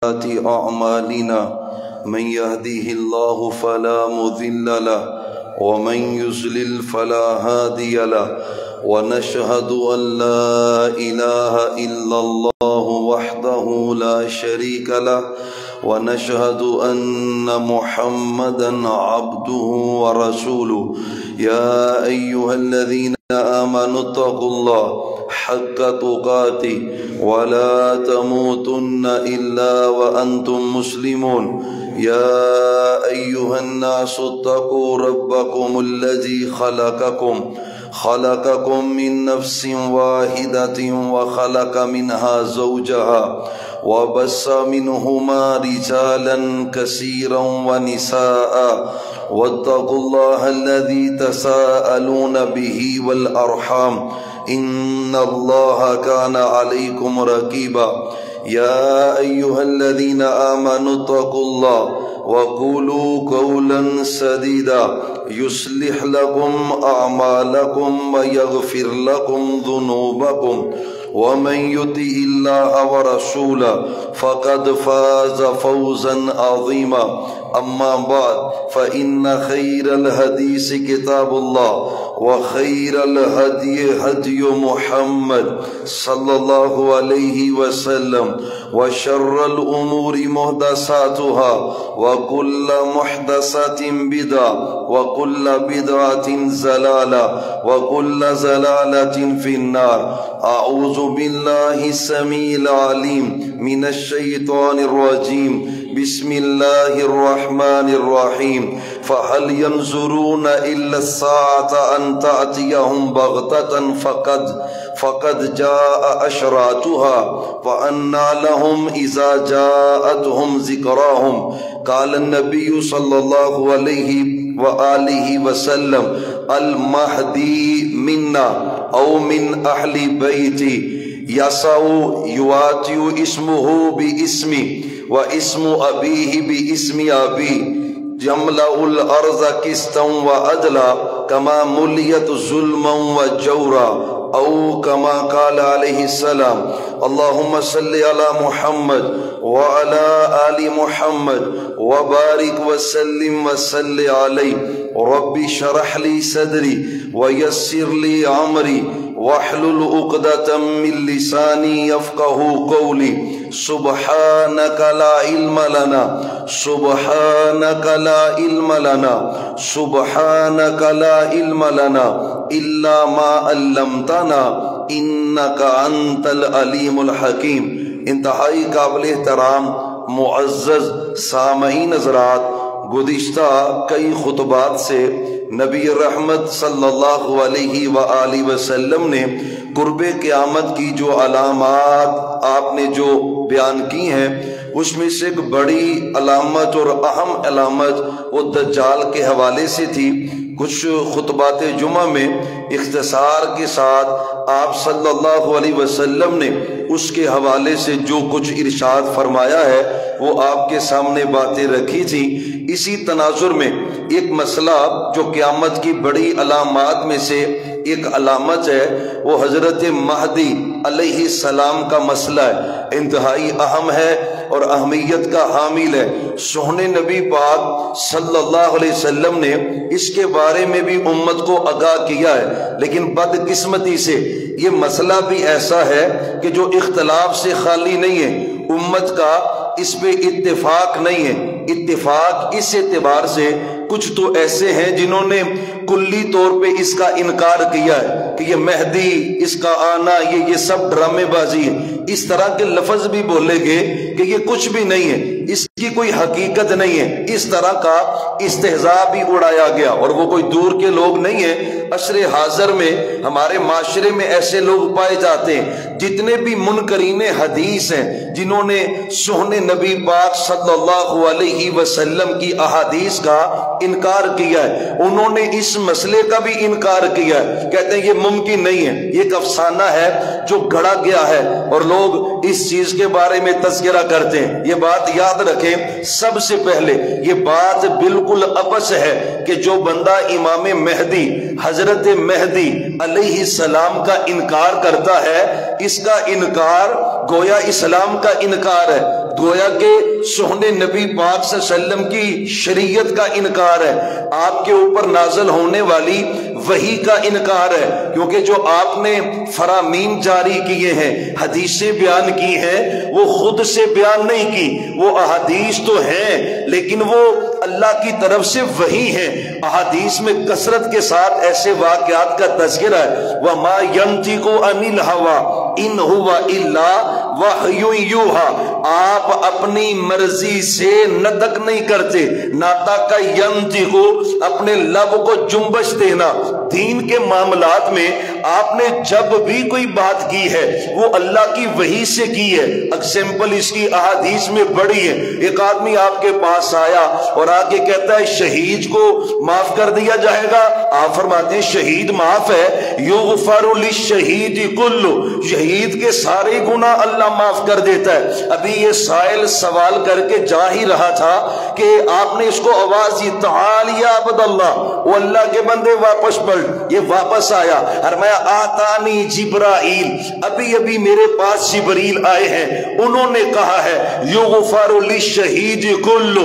أعمالنا من يهده الله فلا مضل له ومن يضلل فلا هادي له ونشهد أن لا إله إلا الله وحده لا شريك له ونشهد أن محمدا عبده ورسوله يا أيها الذين آمنوا اتقوا الله حق تقاته ولا تموتن إلا وأنتم مسلمون يا أيها الناس اتقوا ربكم الذي خلقكم من نفس واحدة وخلق منها زوجها وبث منهما رجالا كثيرا ونساء واتقوا الله الذي تساءلون به والأرحام إن الله كان عليكم رقيبا يا أيها الذين آمنوا اتقوا الله وقولوا قولا سديدا يصلح لكم أعمالكم ويغفر لكم ذنوبكم ومن يطع الله ورسوله فقد فاز فوزا عظيما أما بعد فإن خير الحديث كتاب الله وخير الهدي هدي محمد صلى الله عليه وسلم وشر الأمور محدثاتها وكل محدثة بدعة وكل بدعة ضلالة وكل ضلالة في النار. أعوذ بالله السميع العليم من الشيطان الرجيم. بسم الله الرحمن الرحيم. فهل ينظرون إلا الساعة أن تأتيهم بغتة فقد جاء أشراطها فأنى لهم إذا جاءتهم ذكراهم. قال النبي صلى الله عليه وآله وسلم المهدي منا أو من أهل بيتي يسعو يواتي اسمه باسمي واسم أبيه باسم أبي يملأ الأرض قسطا وعدلا كما مليت ظلما وجورا أو كما قال عليه السلام. اللهم صل على محمد وعلى آل محمد وبارك وسلم وصل عليه. رب اشرح لي صدري ويسر لي أمري واحلل عقدة من لساني يفقه قولي. سبحانك لا علم لنا إلا ما علمتنا إنك أنت العليم الحكيم. انتہائی قابل احترام معزز سامعین حضرات، گزشتہ کئی خطبات سے نبی رحمت صلی اللہ علیہ وآلہ وسلم نے قرب قیامت کی جو علامات آپ نے جو بیان کی ہیں اس میں سے ایک بڑی علامت اور اہم علامت وہ دجال کے حوالے سے تھی. کچھ خطبات جمعہ میں اختصار کے ساتھ آپ صلی اللہ علیہ وسلم نے اس کے حوالے سے جو کچھ ارشاد فرمایا ہے وہ آپ کے سامنے باتیں رکھی تھی. اسی تناظر میں ایک مسئلہ جو قیامت کی بڑی علامات میں سے ایک علامت ہے وہ حضرت مہدی علیہ السلام کا مسئلہ ہے. انتہائی اہم ہے اور اہمیت کا حامل ہے. سونے نبی پاک صلی اللہ علیہ وسلم نے اس کے بارے میں بھی امت کو آگاہ کیا ہے، لیکن بدقسمتی سے یہ مسئلہ بھی ایسا ہے کہ جو اختلاف سے خالی نہیں ہے. امت کا اس پہ اتفاق نہیں ہے. اتفاق اس اعتبار سے کچھ تو ایسے ہیں جنہوں نے کلی طور پہ اس کا انکار کیا ہے کہ یہ مہدی، اس کا آنا، یہ سب ڈرامے بازی ہے. اس طرح کے لفظ بھی بولے گے کہ یہ کچھ بھی نہیں ہے، اس کی کوئی حقیقت نہیں ہے. اس طرح کا استہزاء بھی اڑایا گیا، اور وہ کوئی دور کے لوگ نہیں ہیں. عصر حاضر میں ہمارے معاشرے میں ایسے لوگ پائے جاتے ہیں. جتنے بھی منکرین حدیث ہیں جنہوں نے سونے نبی پاک صلی اللہ علیہ وسلم کی احادیث کا انکار کیا ہے، انہوں نے اس مسئلے کا بھی انکار کیا ہے. کہتے ہیں یہ ممکن نہیں ہے، یہ ایک افسانہ ہے جو گھڑا گیا ہے، اور لوگ اس چیز کے بارے میں تذکرہ کرتے ہیں. یہ بات یاد رکھیں، سب سے پہلے یہ بات بالکل اپس ہے کہ جو بندہ امام مہدی حضرت مہدی علیہ السلام کا انکار کرتا ہے، اس کا انکار گویا اسلام کا انکار ہے. گویا کہ سہنے نبی پاک صلی اللہ علیہ وسلم کی شریعت کا انکار ہے، آپ کے اوپر نازل ہونے والی وحی کا انکار ہے، کیونکہ جو آپ نے فرامین جاری کیے ہیں، حدیثیں بیان کی ہیں، وہ خود سے بیان نہیں کی، وہ احادیث تو ہیں لیکن وہ اللہ کی طرف سے وحی ہیں۔ احادیث میں کثرت کے ساتھ ایسے واقعات کا تذکرہ ہے، وَمَا يَنْطِقُ عَنِ الْهَوَىٰ إِنْ هُوَ إِلَّا وَحْيٌ يُوحَىٰ، آپ اپنی مرضی سے نطق نہیں کرتے، ناطق ينطق، اپنے لب کو جنبش دینا۔ دین کے معاملات میں آپ نے جب بھی کوئی بات کی ہے وہ اللہ کی وحی سے کی ہے۔ اگزامپل اس کی احادیث میں بڑی ہے۔ ایک آدمی آپ کے پاس آیا اور آگے کہتا ہے شہید کو معاف کر دیا جائے گا، آپ فرماتے ہیں شہید معاف ہے، یغفر للشہید کل، شہید کے سارے گناہ اللہ معاف کر دیتا ہے۔ ابھی یہ سائل سوال کر کے جا ہی رہا تھا کہ آپ نے اس کو آواز دی، تعال یا عبد اللہ، وہ اللہ کے بندے واپس پلٹ، یہ واپس آیا، فرمایا آتانی جبرائیل، ابھی ابھی میرے پاس جبریل آئے ہیں، انہوں نے کہا ہے یغفر للشہید کل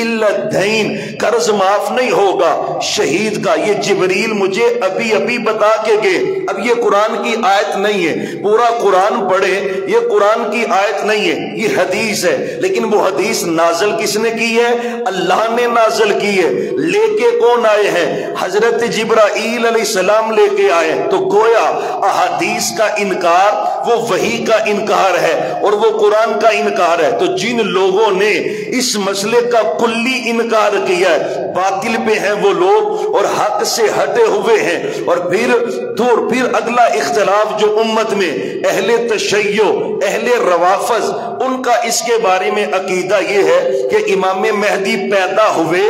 الا الدین، قرض معاف نہیں ہوگا شہید کا، یہ جبریل مجھے ابھی ابھی بتا کے گئے۔ اب یہ قرآن کی آیت نہیں ہے، پورا قرآن پڑھے، یہ قرآن کی آیت نہیں ہے، یہ حدیث ہے، لیکن وہ حدیث نازل کس نے کی ہے؟ اللہ نے نازل کی ہے۔ لے کے کون آئے ہیں؟ حضرت جبرائیل علیہ السلام لے کے آئے۔ تو گویا احادیث کا انکار وہ وحی کا انکار ہے اور وہ قرآن کا انکار ہے۔ تو جن لوگوں نے اس مسئلے کا کلی انکار کیا ہے، باطل پہ ہیں وہ لوگ اور حق سے ہٹے ہوئے ہیں۔ اور پھر اگلا اختلاف جو امت میں اہل تشیع، اہل روافض، ان کا اس کے بارے میں عقیدہ یہ ہے کہ امام مہدی پیدا ہوئے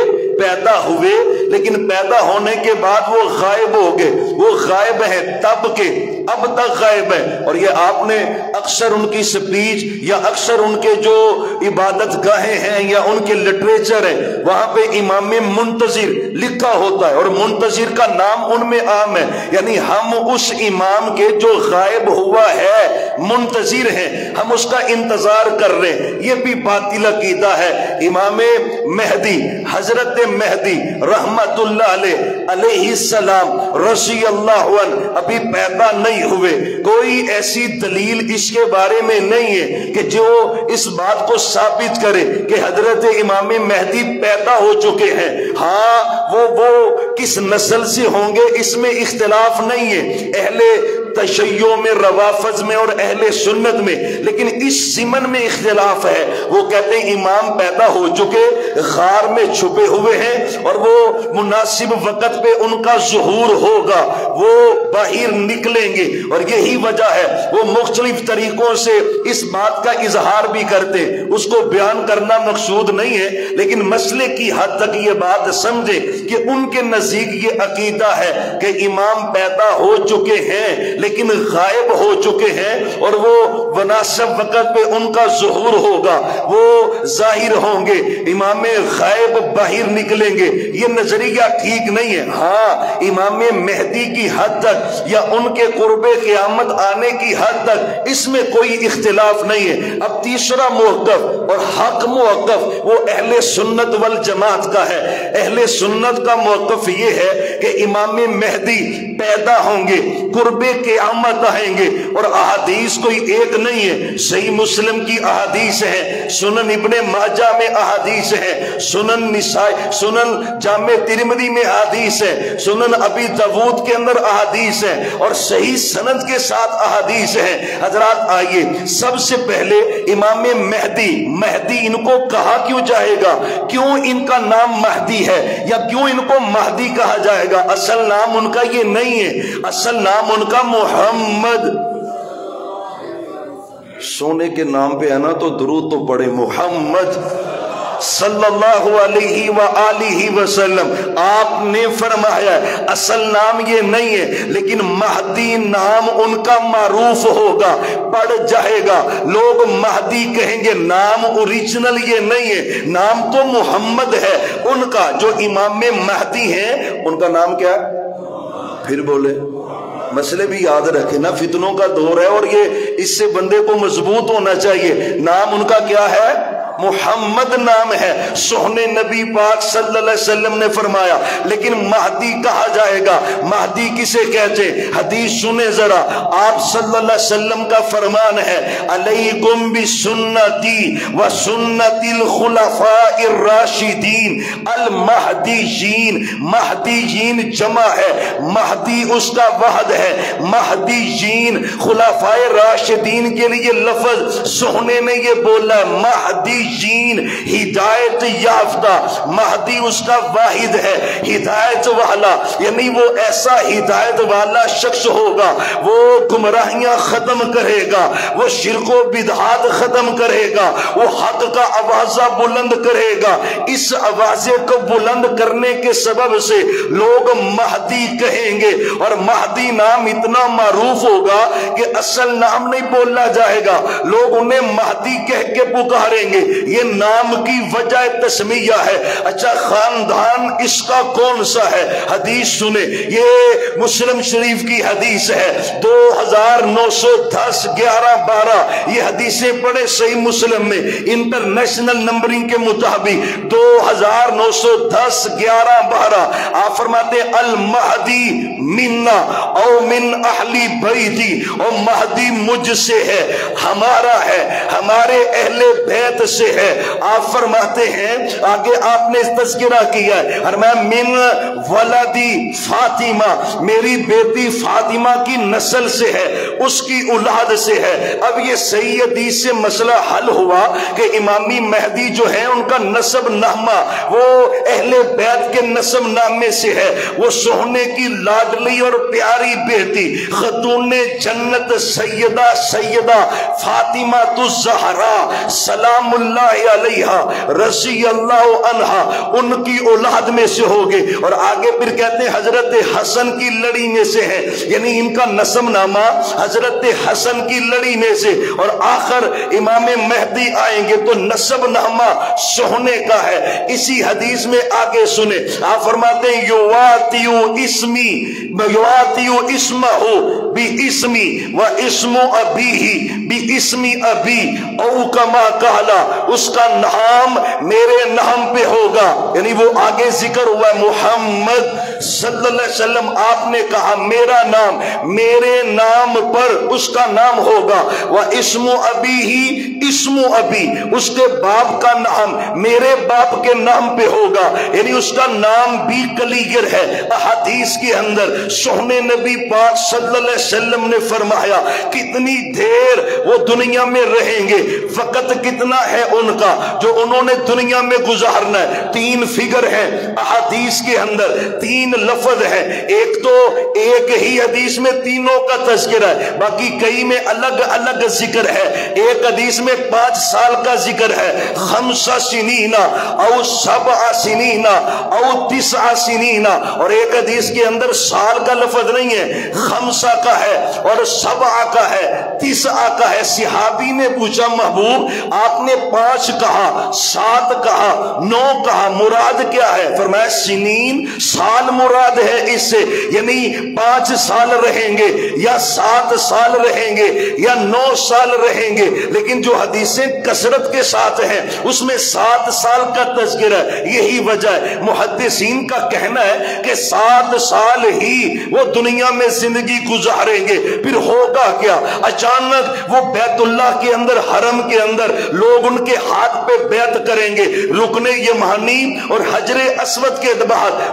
لیکن پیدا ہونے کے بعد وہ غائب ہو گئے، وہ غائب ہیں تب کے اب تک غائب ہیں۔ اور یہ آپ نے اکثر ان کی سپیچ یا اکثر ان کے جو عبادت گاہیں ہیں یا ان کے لٹریچر ہیں، وہاں پہ امام منتظر لکھا ہوتا ہے اور منتظر کا نام ان میں عام ہے، یعنی ہم اس امام کے جو غائب ہوا ہے منتظر ہیں، ہم اس کا انتظار کر رہے ہیں۔ یہ بھی باطل عقیدہ ہے۔ امام مہدی، حضرت مہدی رحمت اللہ علیہ السلام رضی اللہ عنہ ابھی پیدا نہیں ہوئے، کوئی ایسی دلیل اس کے بارے میں نہیں ہے کہ جو اس بات کو ثابت کرے کہ حضرت امام مہدی پیدا ہو چکے ہیں۔ ہاں وہ کس نسل سے ہوں گے اس میں اختلاف نہیں ہے، اہل تشیع میں، روافض میں اور اہل سنت میں، لیکن اس ضمن میں اختلاف ہے۔ وہ کہتے ہیں امام پیدا ہو چکے، غار میں چھپے ہوئے ہیں اور وہ مناسب وقت پہ ان کا ظہور ہوگا، وہ باہر نکلیں گے۔ اور یہی وجہ ہے وہ مختلف طریقوں سے اس بات کا اظہار بھی کرتے، اس کو بیان کرنا مقصود نہیں ہے، لیکن مسئلے کی حد تک یہ بات سمجھے کہ ان کے نزدیک یہ عقیدہ ہے کہ امام پیدا ہو چکے ہیں لیکن غائب ہو چکے ہیں اور وہ مناسب وقت پہ ان کا ظہور ہوگا، وہ ظاہر ہوں گے، امام غائب باہر نکلیں گے۔ یہ نظریہ ٹھیک نہیں ہے۔ ہاں امام مہدی کی حد تک یا ان کے قرب قیامت آنے کی حد تک اس میں کوئی اختلاف نہیں ہے۔ اب تیسرا موقف اور حق موقف وہ اہل سنت والجماعت کا ہے۔ اہل سنت کا موقف یہ ہے کہ امام مہدی پیدا ہوں گے، قرب قیامت آئیں گے، اور احادیث کوئی ایک نہیں ہے، صحیح مسلم کی احادیث ہے، سنن ابن ماجہ میں احادیث ہے، سنن نسائی، سنن جامع ترمذی میں احادیث ہے، سنن ابی داؤد کے اندر احادیث ہے اور صحیح سند کے ساتھ احادیث ہے۔ حضرات آئیے، سب سے پہلے امام مہدی ان کو کہا کیوں جائے گا؟ کیوں ان کا نام مہدی ہے یا کیوں ان کو مہدی کہا جائے گا؟ اصل نام ان کا یہ نہیں ہے، اصل نام ان کا محمد، سونے کے نام پہ ہے نا تو درود تو پڑے، محمد صلی اللہ علیہ وآلہ وسلم۔ آپ نے فرمایا اصل نام یہ نہیں ہے لیکن مہدی نام ان کا معروف ہوگا، پڑ جائے گا، لوگ مہدی کہیں گے، نام اوریجنل یہ نہیں ہے، نام تو محمد ہے ان کا۔ جو امام مہدی ہیں ان کا نام کیا ہے؟ پھر بولے مسئلے بھی یاد رکھے نا، فتنوں کا دور ہے اور یہ اس سے بندے کو مضبوط ہونا چاہیے۔ نام ان کا کیا ہے؟ محمد نام ہے۔ سونے نبی پاک صلی اللہ علیہ وسلم نے فرمایا لیکن مہدی کہا جائے گا۔ مہدی کسے کہتے؟ حدیث سنیں ذرا، آپ صلی اللہ علیہ وسلم کا فرمان ہے علیکم بسنتی و سنت الخلفاء الراشدین المہدیین۔ مہدیین جمع ہے، مہدی اس کا وحد ہے، مہدیین خلفاء راشدین کے لیے لفظ سونے نے یہ بولا مہدی ہدایت یافتہ۔ مہدی اس کا واحد ہے، ہدایت والا، یعنی وہ ایسا ہدایت والا شخص ہوگا، وہ گمراہیاں ختم کرے گا، وہ شرک و بدعات ختم کرے گا، وہ حق کا آوازہ بلند کرے گا۔ اس آوازے کو بلند کرنے کے سبب سے لوگ مہدی کہیں گے، اور مہدی نام اتنا معروف ہوگا کہ اصل نام نہیں بولا جائے گا، لوگ انہیں مہدی کہہ کے پکاریں گے۔ یہ نام کی وجہ تسمیہ ہے۔ اچھا خاندان اس کا کون سا ہے؟ حدیث سنیں، یہ مسلم شریف کی حدیث ہے 2910 11 12۔ یہ حدیثیں پڑھے صحیح مسلم میں انٹرنیشنل نمبرنگ کے مطابق 2910 11 12۔ آپ فرماتے المہدی منا او من اہل بیتی، اور مہدی مجھ سے ہے، ہمارا ہے، ہمارے اہل بیت سے ہے۔ آپ فرماتے ہیں آگے آپ نے تذکرہ کیا ہے، فرمایا من ولدی فاطمہ، میری بیٹی فاطمہ کی نسل سے ہے، اس کی اولاد سے ہے۔ اب یہ صحیح حدیث سے مسئلہ حل ہوا کہ امامی مہدی جو ہے ان کا نسب نامہ وہ اہل بیت کے نسب نامے سے ہے۔ وہ سونے کی لاڈلی اور پیاری بیٹی خاتون جنت سیدہ فاطمہ الزہرا سلام اللہ علیہ رضی اللہ عنہا ان کی اولاد میں سے ہوگے۔ اور آگے پھر کہتے ہیں حضرت حسن کی لڑی میں سے ہے، یعنی ان کا نسب نامہ حضرت حسن کی لڑی میں سے، اور آخر امام مہدی آئیں گے تو نسب نامہ سونے کا ہے۔ اسی حدیث میں آگے سنیں، آپ فرماتے ہیں یواتیو اسمی یواتیو اسمہ بی اسمی و اسم ابیہ بی اسمی ابی او کما کہلا، اس کا نام میرے نام پہ ہوگا، یعنی وہ آگے ذکر ہوا محمد صلی اللہ علیہ وسلم، آپ نے کہا میرا نام میرے نام پر اس کا نام ہوگا، وہ اسم ابی ہی اسم ابی، اس کے باپ کا نام میرے باپ کے نام پہ ہوگا، یعنی اس کا نام بھی کلیگر ہے۔ احادیث کے اندر سونے نبی پاک صلی اللہ علیہ وسلم نے فرمایا کتنی دیر وہ دنیا میں رہیں گے، وقت کتنا ہے ان کا جو انہوں نے دنیا میں گزارنا ہے۔ 3 فگر ہے احادیث کے اندر، 3 لفظ ہے، ایک تو ایک ہی حدیث میں تینوں کا تذکرہ ہے، باقی کئی میں الگ الگ ذکر ہے۔ ایک حدیث میں 5 سال کا ذکر ہے، 5 سنین او 7 سنین او 9 سنین، اور ایک حدیث کے اندر سال کا لفظ نہیں ہے، 5 کا ہے اور 7 کا ہے، 9 کا ہے۔ صحابی نے پوچھا محبوب آپ نے 5 کہا، 7 کہا، 9 کہا، مراد کیا ہے؟ فرمایا سنین سال مراد ہے اس سے، یعنی 5 سال رہیں گے یا 7 سال رہیں گے یا 9 سال رہیں گے، لیکن جو حدیثیں کثرت کے ساتھ ہیں اس میں 7 سال کا تذکرہ ہے۔ یہی وجہ ہے محدثین کا کہنا ہے کہ 7 سال ہی وہ دنیا میں زندگی گزاریں گے، پھر ہوگا کیا؟ اچانک وہ بیت اللہ کے اندر حرم کے اندر لوگ ان کے ہاتھ پہ بیعت کریں گے، رکن یمانی اور حجر اسود کے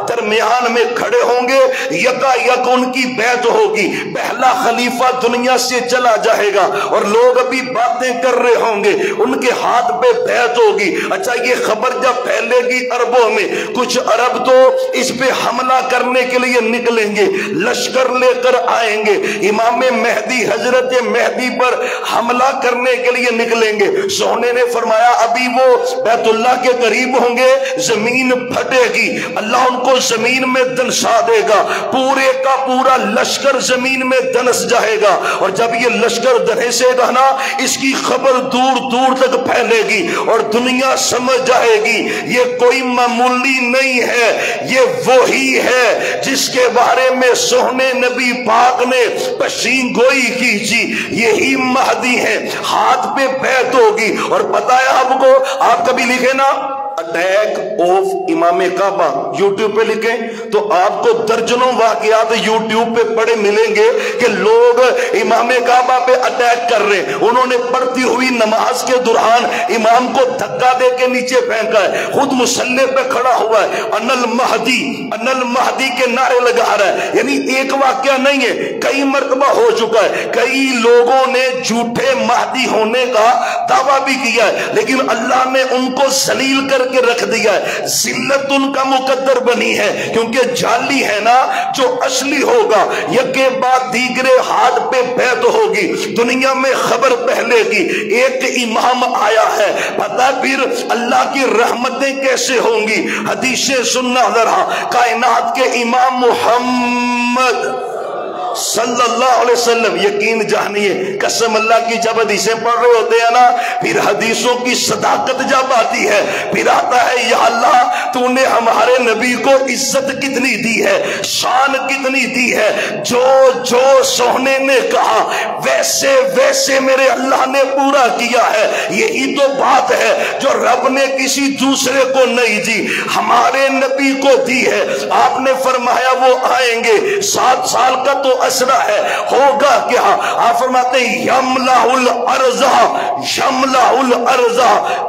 درمیان میں کھڑے ہوں گے، یکا یک ان کی بیعت ہوگی، پہلا خلیفہ دنیا سے چلا جائے گا اور لوگ ابھی باتیں کر رہے ہوں گے، ان کے ہاتھ پہ بیعت ہوگی۔ اچھا یہ خبر جب پھیلے گی عربوں میں، کچھ عرب تو اس پہ حملہ کرنے کے لیے نکلیں گے، لشکر لے کر آئیں گے، امام مہدی حضرت مہدی پر حملہ کرنے کے لیے نکلیں گے۔ سونے نے فرمایا ابھی وہ بیت اللہ کے قریب ہوں گے، زمین پھٹے گی، اللہ ان کو زمین میں دنسا دے گا، پورے کا پورا لشکر زمین میں دنس جائے گا، اور جب یہ لشکر دنسے گا نا اس کی خبر دور دور تک پھیلے گی اور دنیا سمجھ جائے گی یہ کوئی معمولی نہیں ہے، یہ وہی ہے جس کے بارے میں سونے نبی پاک نے نے پشین گوئی کیجی، یہی مہدی ہے، ہاتھ پہ بیعت ہوگی۔ اور پتہ ہے آپ کو، آپ کبھی لکھے نا اٹیک آف امام کعبہ یوٹیوب پہ لکھیں تو آپ کو درجنوں واقعات یوٹیوب پہ پڑے ملیں گے کہ لوگ امام کعبہ پہ اٹیک کر رہے ہیں۔ انہوں نے پڑھتی ہوئی نماز کے دوران امام کو دھکا دے کے نیچے پھینکا ہے، خود مصلی پہ کھڑا ہوا ہے، ان المہدی کے نعرے لگا رہا ہے۔ یعنی ایک واقعہ نہیں ہے، کئی مرتبہ ہو چکا ہے۔ کئی لوگوں نے جھوٹے مہدی ہونے کا دعویٰ بھی کیا ہے، لیکن اللہ نے ان کو ذلیل کر کے رکھ دیا ہے، ذلت ان کا مقدر بنی ہے، کیونکہ جعلی ہے نا، جو اصلی ہوگا یکے بعد دیگرے ہاتھ پہ بیعت ہوگی، دنیا میں خبر پہلے کی ایک امام آیا ہے، پتہ پھر اللہ کی رحمتیں کیسے ہوں گی۔ حدیثیں سننا ذرا، کائنات کے امام محمد صلی اللہ علیہ وسلم، یقین جانیے قسم اللہ کی، جب حدیثیں پڑھ رہے ہوتے ہیں نا، پھر حدیثوں کی صداقت جب آتی ہے، پھر آتا ہے یا اللہ تو نے ہمارے نبی کو عزت کتنی دی ہے، شان کتنی دی ہے، جو جو سونے نے کہا ویسے ویسے میرے اللہ نے پورا کیا ہے۔ یہی تو بات ہے جو رب نے کسی دوسرے کو نہیں دی، ہمارے نبی کو دی ہے۔ آپ نے فرمایا وہ آئیں گے، 7 سال کا تو اسرا ہے، ہوگا کیا؟ آپ فرماتے ہیں یملأ الارض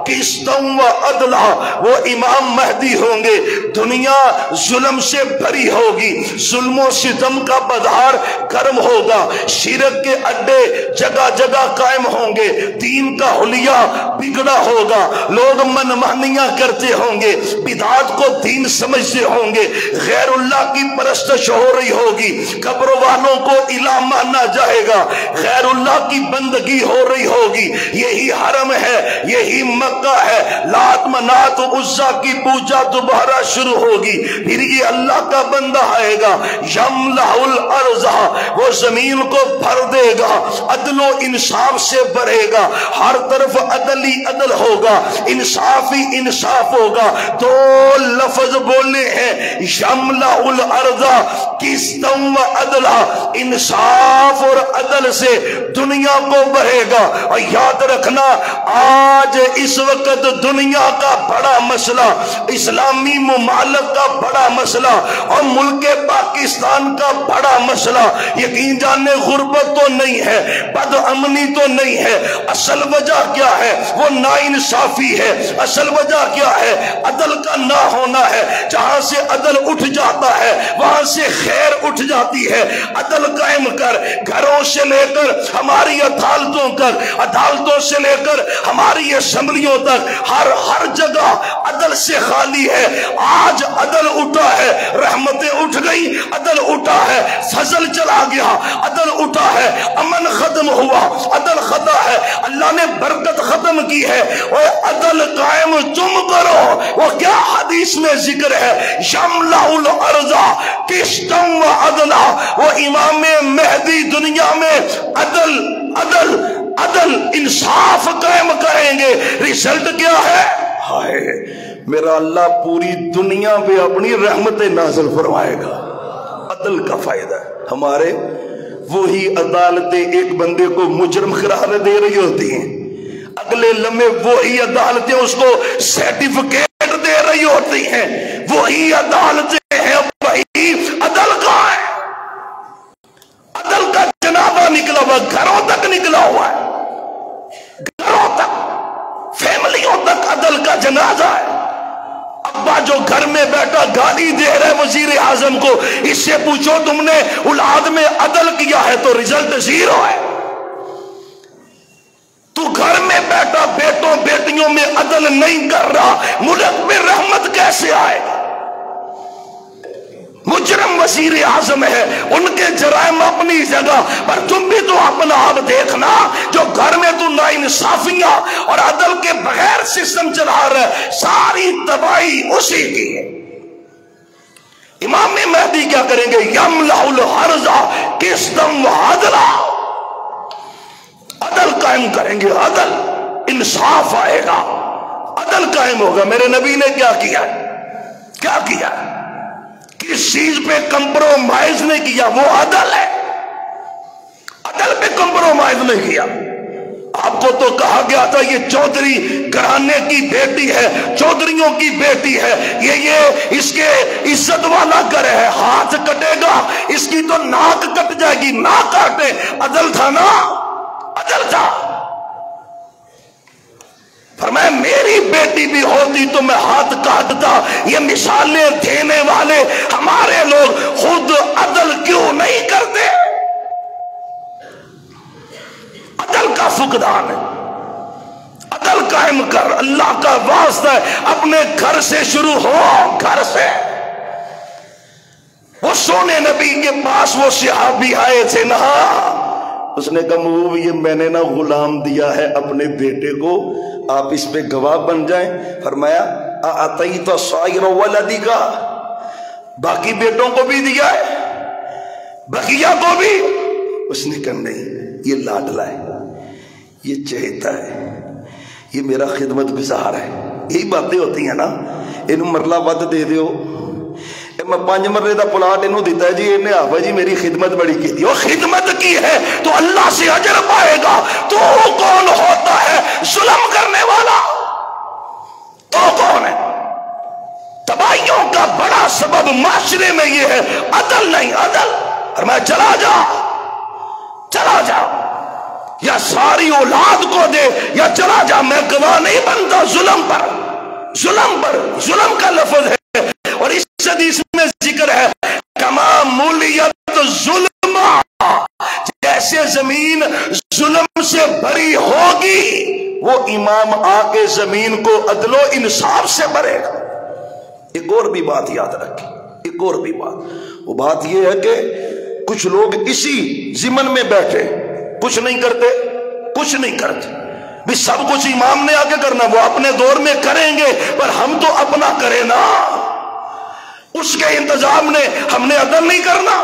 قسطا وعدلا، وہ امام مہدی ہوں گے، دنیا ظلم سے بھری ہوگی، ظلم و ستم کا بازار گرم ہوگا، شرک کے اڈے جگہ جگہ قائم ہوں گے، دین کا حلیہ بگڑا ہوگا، لوگ منمانیاں کرتے ہوں گے، بدعات کو دین سمجھتے ہوں گے، غیر اللہ کی پرستش ہو رہی ہوگی، قبر والوں کو الہ مانا جائے گا، غیر اللہ کی بندگی ہو رہی ہوگی۔ یہی حرم ہے، یہی مکہ ہے، لات منات عزا کی پوجا دوبارہ شروع ہوگی، پھر یہ اللہ کا بندہ آئے گا، یملأ الارض، وہ زمین کو بھر دے گا، عدل و انصاف سے بھرے گا، ہر طرف عدل ہی عدل ہوگا، انصاف ہی انصاف ہوگا۔ 2 لفظ بولے ہیں، یملأ الارض قسطا وعدلا، انصاف اور عدل سے دنیا کو بھرے گا۔ اور یاد رکھنا آج اس وقت دنیا کا بڑا مسئلہ، اسلامی ممالک کا بڑا مسئلہ اور ملک پاکستان کا بڑا مسئلہ، یقین جاننے غربت تو نہیں ہے، بد امنی تو نہیں ہے، اصل وجہ کیا ہے؟ وہ ناانصافی ہے۔ اصل وجہ کیا ہے؟ عدل کا نہ ہونا ہے۔ جہاں سے عدل اٹھ جاتا ہے وہاں سے خیر اٹھ جاتی ہے۔ عدل قائم کر، گھروں سے لے کر ہماری عدالتوں تک، عدالتوں سے لے کر ہماری اسمبلیوں تک، ہر جگہ عدل سے خالی ہے۔ آج عدل اٹھا ہے، رحمتیں اٹھ گئی، عدل اٹھا ہے، فضل چلا گیا، عدل اٹھا ہے، امن ختم ہوا، عدل خطا ہے، اللہ نے برکت ختم کی ہے۔ اور عدل قائم تم کرو، وہ کیا حدیث میں ذکر ہے؟ یملأ الارض قسطا وعدلا، وہ امام مہدی دنیا میں عدل عدل عدل انصاف قائم کریں گے۔ رزلٹ کیا ہے؟ ہائے میرا اللہ پوری دنیا پہ اپنی رحمت نازل فرمائے گا۔ عدل کا فائدہ ہے ہمارے، وہی عدالتیں ایک بندے کو مجرم قرار دے رہی ہوتی ہیں، اگلے لمحے وہی عدالتیں اس کو سرٹیفکیٹ دے رہی ہوتی ہیں، وہی عدالتیں ہیں، وہی عدل کا ہے، عدل کا جنازہ نکلا ہوا، گھروں تک نکلا ہوا ہے، گھروں تک، فیملیوں تک عدل کا جنازہ ہے۔ ابا جو گھر میں بیٹھا گالی دے رہے وزیر اعظم کو، اس سے پوچھو تم نے اولاد میں عدل کیا ہے تو رزلٹ 0 ہے۔ تو گھر میں بیٹھا بیٹوں بیٹیوں میں عدل نہیں کر رہا، ملک میں رحمت کیسے آئے؟ مجرم وزیر اعظم ہے، ان کے جرائم اپنی جگہ، پر تم بھی تو اپنا آپ دیکھنا، جو گھر میں تو ناانصافیاں اور عدل کے بغیر سسٹم چلا رہا ہے، ساری تباہی اسی کی ہے۔ امام مہدی کیا کریں گے؟ یملأ الارض قسطا وعدلا، عدل قائم کریں گے، عدل انصاف آئے گا، عدل قائم ہوگا۔ میرے نبی نے کیا کیا؟ کیا کیا؟ کس چیز پہ کمپرومائز نہیں کیا، وہ عدل ہے۔ کمپرومائز نہیں کیا. آپ کو تو کہا گیا تھا یہ چودھری گھرانے کی بیٹی ہے، چودھریوں کی بیٹی ہے، یہ اس کے عزت والا گھر ہے، ہاتھ کٹے گا اس کی تو ناک کٹ جائے گی. نہ کاٹے، عدل تھا نا، عدل تھا. فرمایا میری بیٹی بھی ہوتی تو میں ہاتھ کاٹتا. یہ مثالیں دینے والے ہمارے لوگ خود عدل کیوں نہیں کرتے؟ عدل کا فقدان ہے. عدل قائم کر، اللہ کا واسطہ ہے اپنے گھر سے شروع ہو، گھر سے. وہ سونے نبی کے پاس وہ صحابی آئے تھے نا، اس نے کہا محبوب یہ میں نے نا غلام دیا ہے اپنے بیٹے کو، آپ اس پہ گواہ بن جائیں. فرمایا اعطیت سائر ولدک، باقی بیٹوں کو بھی دیا ہے، بقیہ کو بھی؟ اس نے کہا نہیں، یہ لاڈلا ہے، یہ چہتا ہے، یہ میرا خدمت گزار ہے. یہی باتیں ہوتی ہیں نا. انہوں مرلہ ود دے دیو، میں 5 مرلے دا پلاٹ انہوں دیتا ہے جی، انہیں آبا جی میری خدمت بڑی کی تھی. وہ خدمت کی ہے تو اللہ سے اجر پائے گا. تو کون ہوتا ہے ظلم کرنے والا؟ تو کون ہے؟ تباہیوں کا بڑا سبب معاشرے میں یہ ہے عدل نہیں. عدل اور میں چلا جا، چلا جا، یا ساری اولاد کو دے یا چلا جا، میں گواہ نہیں بنتا ظلم پر. ظلم پر، ظلم کا لفظ ہے. اور اس حدیث میں ذکر ہے کما مولیت ظلم، جیسے زمین ظلم سے بھری ہوگی وہ امام آ کے زمین کو عدل و انصاف سے بھرے گا. ایک اور بھی بات یاد رکھیں، ایک اور بھی بات. وہ بات یہ ہے کہ کچھ لوگ اسی ضمن میں بیٹھے کچھ نہیں کرتے، کچھ نہیں کرتے. بھی سب کچھ امام نے آگے کرنا، وہ اپنے دور میں کریں گے پر ہم تو اپنا کریں نا. اس کے انتظام نے ہم نے عدل نہیں کرنا،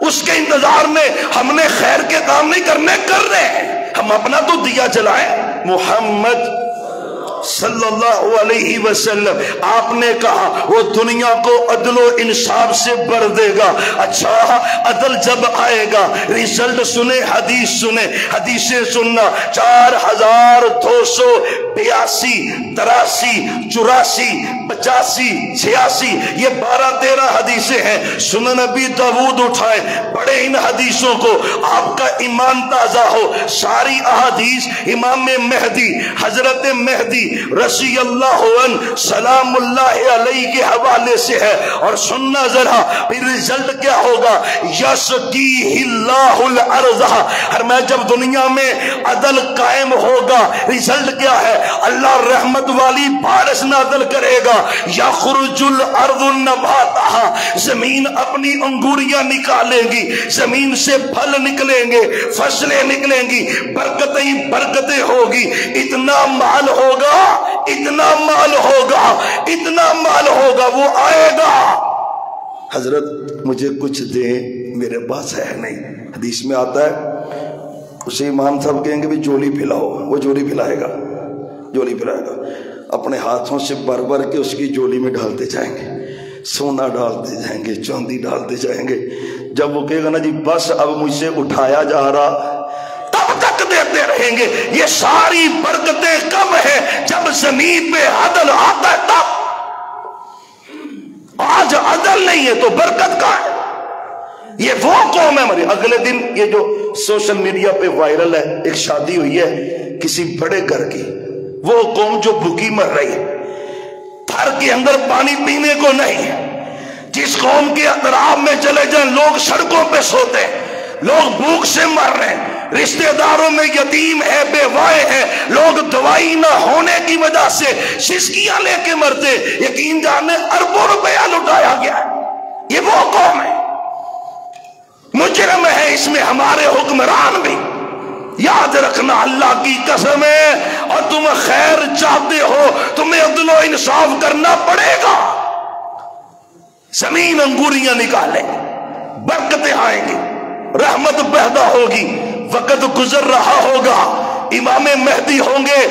اس کے انتظار میں ہم نے خیر کے کام نہیں کرنے، کر رہے ہیں ہم. اپنا تو دیا جلائیں. محمد صلی اللہ علیہ وسلم آپ نے کہا وہ دنیا کو عدل و انصاف سے بھر دے گا. اچھا عدل جب آئے گا رزلٹ سنے، حدیث سنے. حدیثیں سننا 4282 83 84 85 86 یہ 12-13 حدیثیں ہیں. سنن نبی داؤد اٹھائے، پڑھے ان حدیثوں کو، آپ کا ایمان تازہ ہو. ساری احادیث امام مہدی حضرت مہدی رضی اللہ عنہ سلام اللہ علیہ کے حوالے سے ہے. اور سننا ذرا پھر رزلٹ کیا ہوگا. یسقیہ اللہ الارض، ہر میں جب دنیا میں عدل قائم ہوگا رزلٹ کیا ہے؟ اللہ رحمت والی بارش نازل کرے گا. یخرج الارض نباتہا، زمین اپنی انگوریاں نکالے گی، زمین سے پھل نکلیں گے، فصلیں نکلیں گی، برکتیں برکتیں ہوگی. اتنا مال ہوگا، اتنا مال ہوگا، اتنا مال ہوگا، وہ آئے گا. حضرت مجھے کچھ دیں، میرے پاس ہے نہیں. حدیث میں آتا ہے اسے امام صاحب کہیں گے بھی جولی پھلاؤ، وہ جولی پھلائے گا، جولی پھلائے گا. اپنے ہاتھوں سے بھر بھر کے اس کی جولی میں ڈالتے جائیں گے، سونا ڈالتے جائیں گے، چاندی ڈالتے جائیں گے. جب وہ کہے گا نا جی بس اب مجھ سے اٹھایا جا رہا، تب تک دیتے رہیں گے. یہ ساری برکتیں کب ہے؟ جب زمین پہ عدل آتا ہے تب. آج عدل نہیں ہے تو برکت کا ہے. یہ وہ قوم ہے ہماری. اگلے دن یہ جو سوشل میڈیا پہ وائرل ہے، ایک شادی ہوئی ہے کسی بڑے گھر کی، وہ قوم جو بھوکی مر رہی ہے، گھر کے اندر پانی پینے کو نہیں ہے. جس قوم کے اطراف میں چلے جائیں لوگ سڑکوں پہ سوتے ہیں، لوگ بھوک سے مر رہے ہیں، رشتہ داروں میں یتیم ہے، بیوائے ہیں، لوگ دوائی نہ ہونے کی وجہ سے سسکیاں لے کے مرتے. یقین جانے اربوں روپیہ لٹایا گیا ہے. یہ وہ قوم ہے، مجرم ہے اس میں ہمارے حکمران بھی. یاد رکھنا اللہ کی قسم ہے، اور تم خیر چاہتے ہو تمہیں عدل و انصاف کرنا پڑے گا. زمین انگوریاں نکالے، برکتیں آئیں گی، رحمت پیدا ہوگی. وقت گزر رہا ہوگا، امام مہدی ہوں گے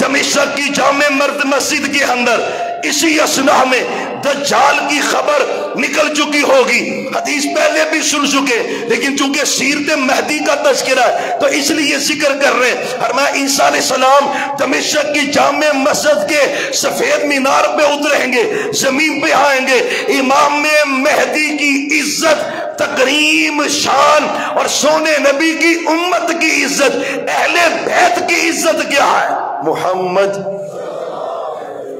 دمشق کی جامع مسجد کے اندر. اسی اثناء میں دجال کی خبر نکل چکی ہوگی، حدیث پہلے بھی سن چکے، لیکن چونکہ سیرت مہدی کا تذکرہ ہے تو اس لیے ذکر کر رہے ہیں۔ فرمایا عیسیٰ علیہ السلام دمشق کی جامع مسجد کے سفید مینار پہ اتریں گے، زمین پہ آئیں گے۔ امام مہدی کی عزت، تکریم، شان اور سونے نبی کی امت کی عزت، اہل بیت کی عزت کیا ہے؟ محمد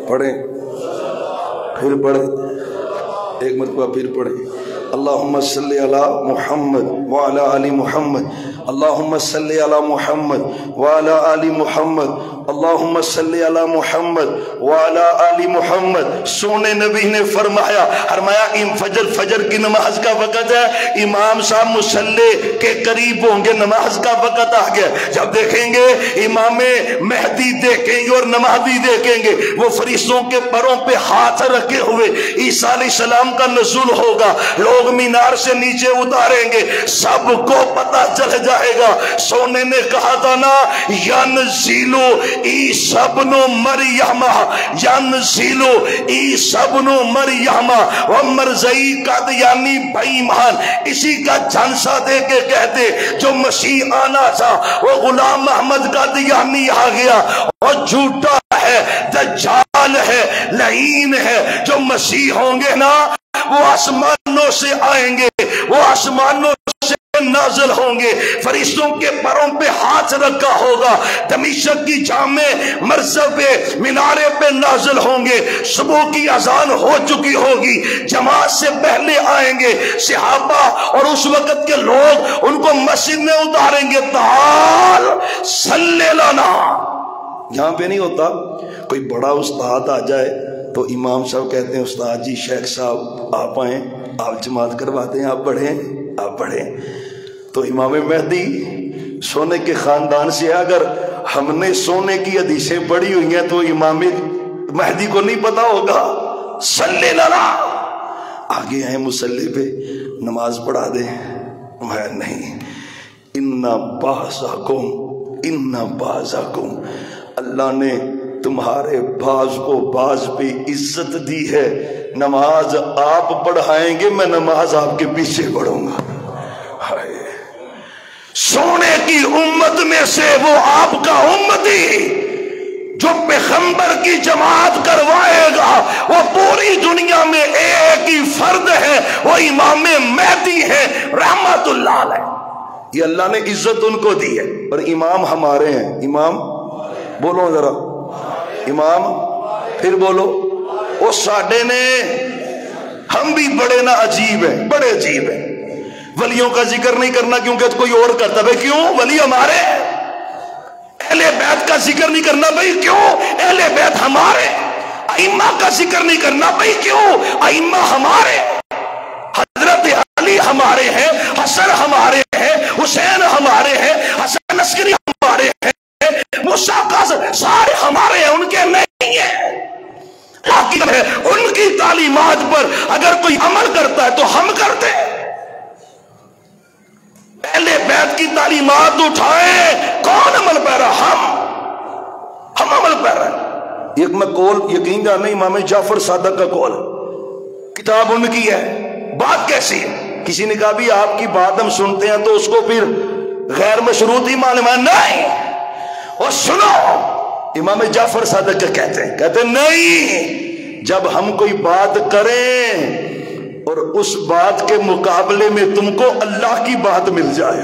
پڑھیں، پھر پڑھیں، ایک مرتبہ پھر پڑھیں۔ اللہم صلی علی محمد وعلی آل محمد، اللہم صلی علی محمد وعلی آل محمد، اللہم صلی علی محمد وعلی آل محمد۔ سونے نبی نے فرمایا فجر کی نماز کا وقت ہے، امام صاحب مصلی کے قریب ہوں گے، نماز کا وقت آ گیا۔ جب دیکھیں گے امام مہدی دیکھیں گے اور نمازی دیکھیں گے، وہ فرشتوں کے پروں پہ ہاتھ رکھے ہوئے عیسیٰ علیہ السلام کا نزول ہوگا، لوگ مینار سے نیچے اتاریں گے، سب کو پتہ چل جائے گا۔ سونے نے کہا تھا نا، ینزل عیسیٰ ابن مریم، ینزل عیسیٰ ابن مریم ومرزئی قادیانی بےایمان، اسی کا جھانسا دے کے کہتے جو مسیح آنا تھا وہ غلام محمد قادیانی آ گیا، اور جھوٹا ہے، دجال ہے، لعین ہے۔ جو مسیح ہوں گے نا وہ آسمانوں سے آئیں گے، وہ آسمانوں سے نازل ہوں گے، فرشتوں کے پروں پہ ہاتھ رکھا ہوگا، دمشق کی جامع مسجد پہ مینارے پہ نازل ہوں گے، صبح کی اذان ہو چکی ہوگی، جماعت سے پہلے آئیں گے، صحابہ اور اس وقت کے لوگ ان کو مسجد میں اتاریں گے، تعال صلی لنا۔ یہاں پہ نہیں ہوتا کوئی بڑا استاد آ جائے تو امام صاحب کہتے ہیں استاد جی، شیخ صاحب آپ آئیں، آپ جماعت کرواتے ہیں، آپ پڑھیں۔ تو امام مہدی سونے کے خاندان سے، اگر ہم نے سونے کی حدیثیں پڑھی ہوئی ہیں تو امام مہدی کو نہیں پتا ہوگا۔ صلی لنا، آگے آئیں مصلی پہ، نماز پڑھا دیں۔ میں نہیں، ان بعضکم، اللہ نے تمہارے بعض کو بعض پہ عزت دی ہے، نماز آپ پڑھائیں گے، میں نماز آپ کے پیچھے پڑھوں گا۔ سونے کی امت میں سے وہ آپ کا امتی جو پیغمبر کی جماعت کروائے گا، وہ پوری دنیا میں ایک ہی فرد ہے، وہ امام مہدی ہے رحمت اللہ علیہ۔ یہ اللہ نے عزت ان کو دی ہے، اور امام ہمارے ہیں۔ امام بولو ذرا، امام پھر بولو، وہ ساڈے نے، ہم بھی بڑے نا عجیب ہیں، بڑے عجیب ہیں۔ ولیوں کا ذکر نہیں کرنا کیونکہ کوئی اور کرتا، بھائی کیوں؟ ولی ہمارے۔ اہل بیت کا ذکر نہیں کرنا، بھائی کیوں؟ اہل بیت ہمارے۔ ائمہ کا ذکر نہیں کرنا، بھائی کیوں؟ ائمہ ہمارے۔ حضرت علی ہمارے ہیں، حسن ہمارے ہیں، حسین ہمارے ہیں، حسن عسکری ہمارے ہیں، موسیٰ قاظم سارے ہمارے ہیں، ان کے نہیں ہیں۔ حقیقت ہے ان کی تعلیمات پر اگر کوئی عمل کرتا ہے تو ہم کرتے ہیں۔ اہل بیت کی تعلیمات اٹھائیں، کون عمل پیرا؟ ہم عمل پیرا ہیں۔ ایک میں قول یقین جانا امام جعفر صادق کا قول، کتاب ان کی ہے، بات کیسی ہے؟ کسی نے کہا بھی آپ کی بات ہم سنتے ہیں تو اس کو پھر غیر مشروط ہی معلوم نہیں، اور سنو امام جعفر صادق کا کہتے ہیں نہیں، جب ہم کوئی بات کریں اور اس بات کے مقابلے میں تم کو اللہ کی بات مل جائے،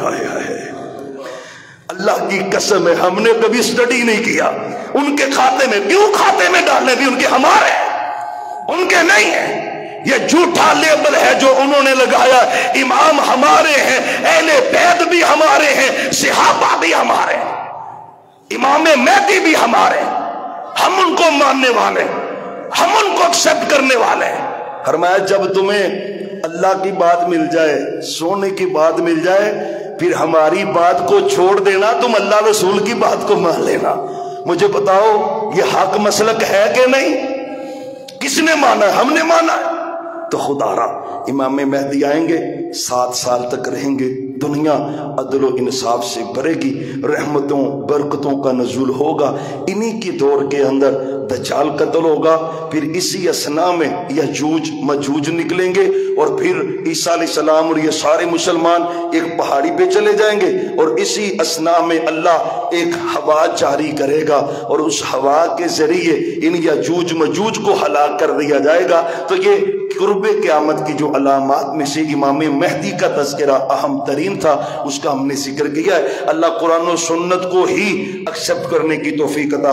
اللہ کی قسم ہے ہم نے کبھی اسٹڈی نہیں کیا ان کے کھاتے میں، کیوں کھاتے میں ڈالنے؟ بھی ان کے ہمارے، ان کے نہیں ہیں۔ یہ جھوٹا لیبل ہے جو انہوں نے لگایا، امام ہمارے ہیں، اہل بیت بھی ہمارے ہیں، صحابہ بھی ہمارے ہیں، امام مہدی بھی ہمارے، ہم ان کو ماننے والے، ہم ان کو ایکسپٹ کرنے والے ہیں۔ فرمایا جب تمہیں اللہ کی بات مل جائے، سونے کی بات مل جائے، پھر ہماری بات کو چھوڑ دینا، تم اللہ رسول کی بات کو مان لینا۔ مجھے بتاؤ یہ حق مسلک ہے کہ نہیں؟ کس نے مانا ہے؟ ہم نے مانا ہے۔ تو خدا را امام مہدی آئیں گے، 7 سال تک رہیں گے، دنیا عدل و انصاف سے بھرے گی، رحمتوں برکتوں کا نزول ہوگا۔ انہی کی دور کے اندر دجال قتل ہوگا، پھر اسی اسنا میں یجوج مجوج نکلیں گے، اور پھر عیسیٰ علیہ السلام اور یہ سارے مسلمان ایک پہاڑی پہ چلے جائیں گے، اور اسی اسنا میں اللہ ایک ہوا جاری کرے گا، اور اس ہوا کے ذریعے ان یجوج مجوج کو ہلاک کر دیا جائے گا۔ تو یہ قرب قیامت کی جو علامات میں سے امام مہدی کا تذکرہ اہم ترین تھا، اس کا ہم نے ذکر کیا ہے۔ اللہ قرآن و سنت کو ہی ایکسپٹ کرنے کی توفیق عطا